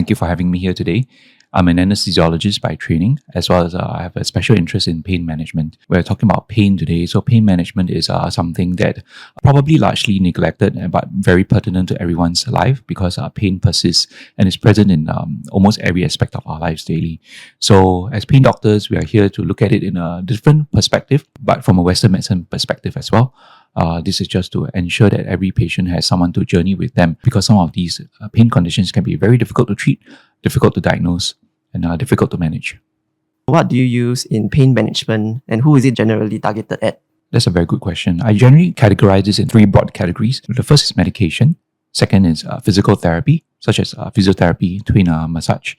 Thank you for having me here today. I'm an anesthesiologist by training, as well as I have a special interest in pain management. We're talking about pain today. So pain management is something that probably largely neglected, but very pertinent to everyone's life because pain persists and is present in almost every aspect of our lives daily. So as pain doctors, we are here to look at it in a different perspective, but from a Western medicine perspective as well. This is just to ensure that every patient has someone to journey with them, because some of these pain conditions can be very difficult to treat, difficult to diagnose, and difficult to manage. What do you use in pain management, and who is it generally targeted at? That's a very good question. I generally categorize this in three broad categories. The first is medication. Second is physical therapy, such as physiotherapy, twin massage,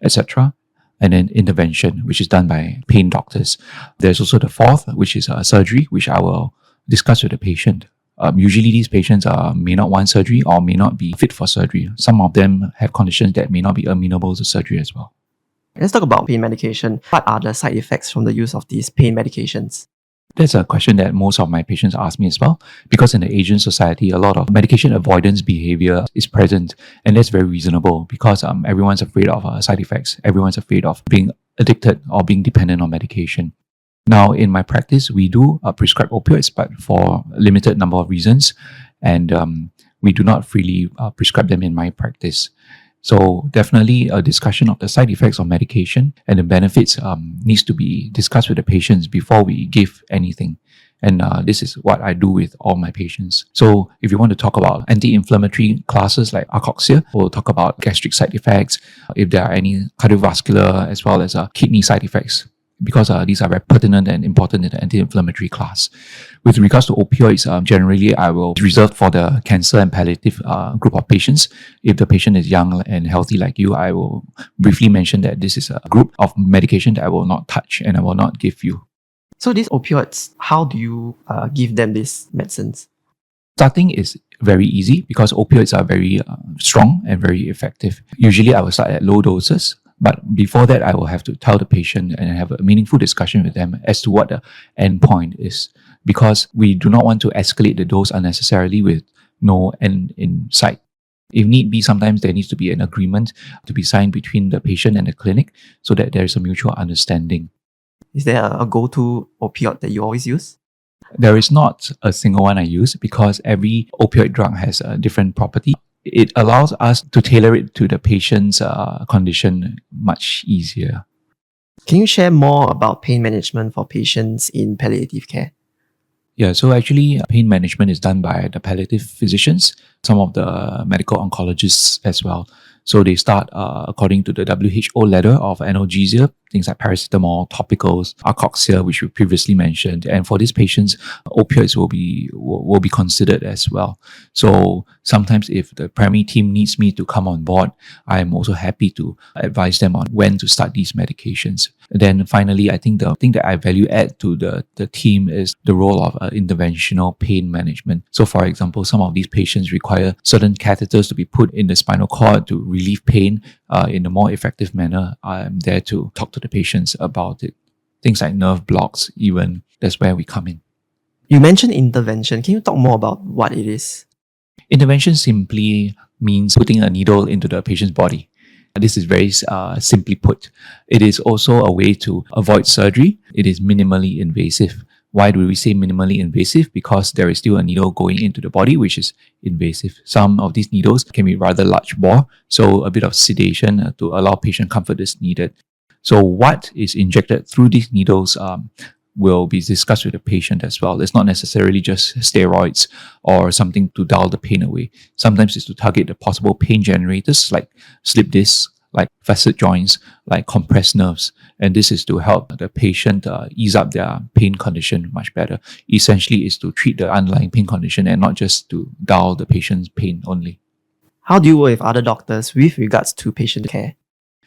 etc. And then intervention, which is done by pain doctors. There's also the fourth, which is surgery, which I will discuss with the patient. Usually these patients may not want surgery or may not be fit for surgery. Some of them have conditions that may not be amenable to surgery as well. Let's talk about pain medication. What are the side effects from the use of these pain medications? That's a question that most of my patients ask me as well, because in the Asian society, a lot of medication avoidance behavior is present, and that's very reasonable because everyone's afraid of side effects. Everyone's afraid of being addicted or being dependent on medication. Now, in my practice, we do prescribe opioids, but for a limited number of reasons, and we do not freely prescribe them in my practice. So definitely a discussion of the side effects of medication and the benefits needs to be discussed with the patients before we give anything. And this is what I do with all my patients. So if you want to talk about anti-inflammatory classes like Arcoxia, we'll talk about gastric side effects, if there are any cardiovascular as well as kidney side effects, because these are very pertinent and important in the anti-inflammatory class. With regards to opioids, generally I will reserve for the cancer and palliative group of patients. If the patient is young and healthy like you, I will briefly mention that this is a group of medication that I will not touch and I will not give you. So these opioids, how do you give them these medicines? Starting is very easy because opioids are very strong and very effective. Usually I will start at low doses. But before that, I will have to tell the patient and have a meaningful discussion with them as to what the end point is, because we do not want to escalate the dose unnecessarily with no end in sight. If need be, sometimes there needs to be an agreement to be signed between the patient and the clinic so that there is a mutual understanding. Is there a go-to opioid that you always use? There is not a single one I use because every opioid drug has a different property. It allows us to tailor it to the patient's condition much easier. Can you share more about pain management for patients in palliative care? Yeah, so actually pain management is done by the palliative physicians, some of the medical oncologists as well. So they start according to the WHO letter of analgesia, things like paracetamol, topicals, Arcoxia, which we previously mentioned. And for these patients, opioids will be considered as well. So sometimes if the primary team needs me to come on board, I am also happy to advise them on when to start these medications. And then finally, I think the thing that I value add to the team is the role of interventional pain management. So for example, some of these patients require certain catheters to be put in the spinal cord to relieve pain in a more effective manner. I'm there to talk to the patients about it. Things like nerve blocks, even, that's where we come in. You mentioned intervention. Can you talk more about what it is? Intervention simply means putting a needle into the patient's body. This is very simply put. It is also a way to avoid surgery. It is minimally invasive. Why do we say minimally invasive? Because there is still a needle going into the body, which is invasive. Some of these needles can be rather large bore, so a bit of sedation to allow patient comfort is needed. So what is injected through these needles will be discussed with the patient as well. It's not necessarily just steroids or something to dull the pain away. Sometimes it's to target the possible pain generators like slip discs, like facet joints, like compressed nerves. And this is to help the patient ease up their pain condition much better. Essentially, is to treat the underlying pain condition and not just to dull the patient's pain only. How do you work with other doctors with regards to patient care?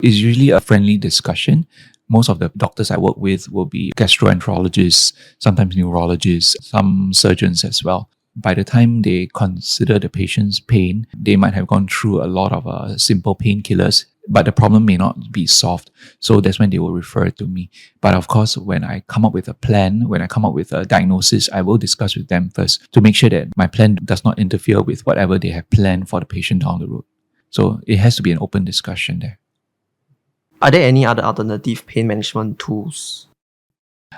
It's usually a friendly discussion. Most of the doctors I work with will be gastroenterologists, sometimes neurologists, some surgeons as well. By the time they consider the patient's pain, they might have gone through a lot of simple painkillers, but the problem may not be solved. So that's when they will refer to me. But of course, when I come up with a plan, when I come up with a diagnosis, I will discuss with them first to make sure that my plan does not interfere with whatever they have planned for the patient down the road. So it has to be an open discussion there. Are there any other alternative pain management tools?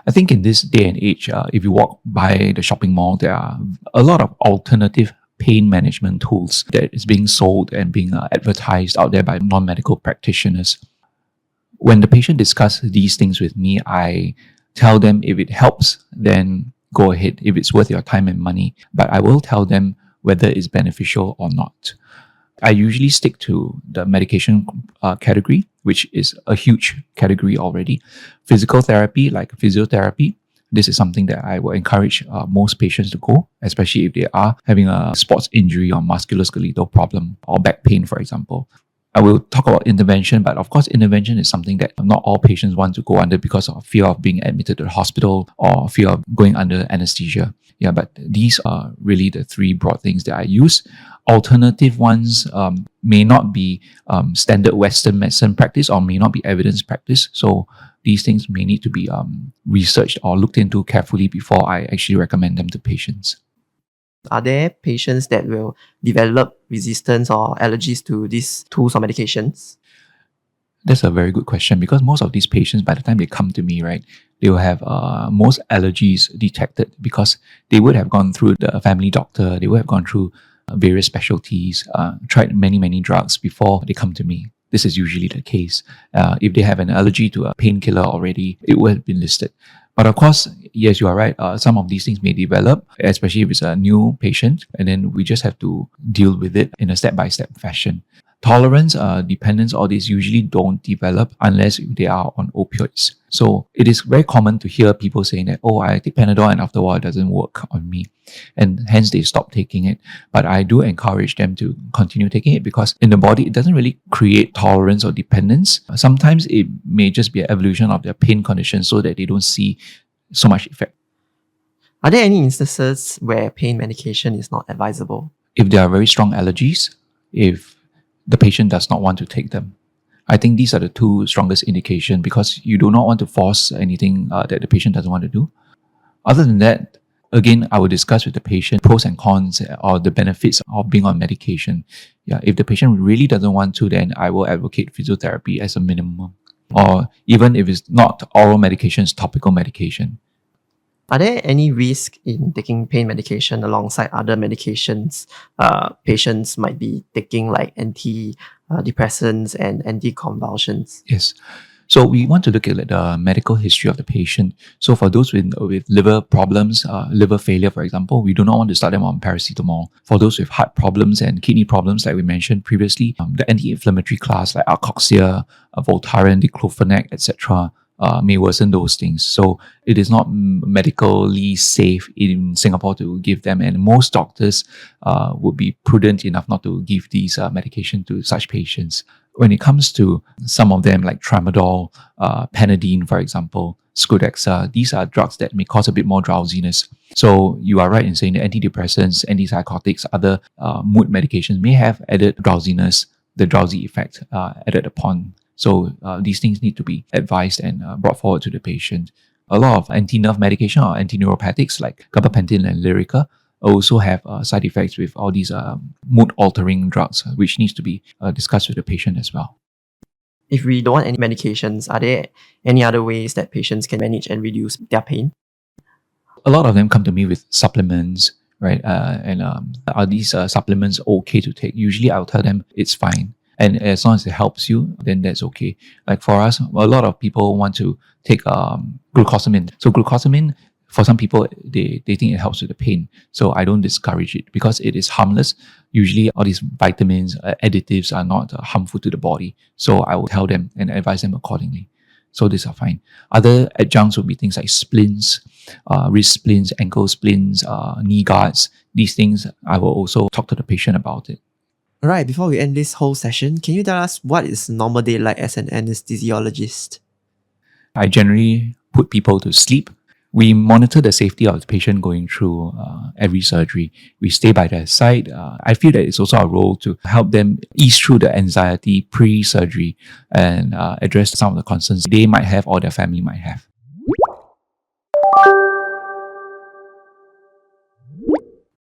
I think in this day and age, if you walk by the shopping mall, there are a lot of alternative pain management tools that is being sold and being advertised out there by non-medical practitioners. When the patient discusses these things with me, I tell them if it helps, then go ahead, if it's worth your time and money. But I will tell them whether it's beneficial or not. I usually stick to the medication category, which is a huge category already. Physical therapy, like physiotherapy, this is something that I will encourage most patients to go, especially if they are having a sports injury or musculoskeletal problem or back pain, for example. I will talk about intervention, but of course, intervention is something that not all patients want to go under because of fear of being admitted to the hospital or fear of going under anesthesia. Yeah, but these are really the three broad things that I use. Alternative ones may not be standard Western medicine practice or may not be evidence practice. So these things may need to be researched or looked into carefully before I actually recommend them to patients. Are there patients that will develop resistance or allergies to these tools or medications? That's a very good question because most of these patients, by the time they come to me, right, they will have most allergies detected because they would have gone through the family doctor, they would have gone through various specialties, tried many drugs before they come to me. This is usually the case. If they have an allergy to a painkiller already, it would have been listed. But of course, yes, you are right. Some of these things may develop, especially if it's a new patient, and then we just have to deal with it in a step-by-step fashion. Tolerance, dependence, all these usually don't develop unless they are on opioids. So it is very common to hear people saying that, oh, I take Panadol and after a while it doesn't work on me. And hence they stop taking it. But I do encourage them to continue taking it because in the body, it doesn't really create tolerance or dependence. Sometimes it may just be an evolution of their pain condition so that they don't see so much effect. Are there any instances where pain medication is not advisable? If there are very strong allergies, if the patient does not want to take them. I think these are the two strongest indications because you do not want to force anything that the patient doesn't want to do. Other than that, again, I will discuss with the patient pros and cons or the benefits of being on medication. Yeah, if the patient really doesn't want to, then I will advocate physiotherapy as a minimum. Or even if it's not oral medication, it's topical medication. Are there any risk in taking pain medication alongside other medications patients might be taking, like antidepressants and anticonvulsants? Yes. So we want to look at the medical history of the patient. So for those with liver problems, liver failure, for example, we do not want to start them on paracetamol. For those with heart problems and kidney problems, like we mentioned previously, the anti-inflammatory class like Alcoxia, Voltaren, diclofenac, etc., may worsen those things. So it is not medically safe in Singapore to give them, and most doctors would be prudent enough not to give these medication to such patients. When it comes to some of them like tramadol, Panadine, for example, Scodexa, these are drugs that may cause a bit more drowsiness. So you are right in saying that antidepressants, antipsychotics, other mood medications may have added drowsiness, the drowsy effect added upon. So these things need to be advised and brought forward to the patient. A lot of anti-nerve medication or anti-neuropathics like gabapentin and Lyrica also have side effects with all these mood-altering drugs, which needs to be discussed with the patient as well. If we don't want any medications, are there any other ways that patients can manage and reduce their pain? A lot of them come to me with supplements, right? Are these supplements okay to take? Usually I'll tell them it's fine. And as long as it helps you, then that's okay. Like for us, a lot of people want to take glucosamine. So glucosamine, for some people, they think it helps with the pain. So I don't discourage it because it is harmless. Usually all these vitamins, additives are not harmful to the body. So I will tell them and advise them accordingly. So these are fine. Other adjuncts would be things like splints, wrist splints, ankle splints, knee guards. These things, I will also talk to the patient about it. Alright, before we end this whole session, can you tell us what is a normal day like as an anesthesiologist? I generally put people to sleep. We monitor the safety of the patient going through every surgery. We stay by their side. I feel that it's also our role to help them ease through the anxiety pre-surgery and address some of the concerns they might have or their family might have.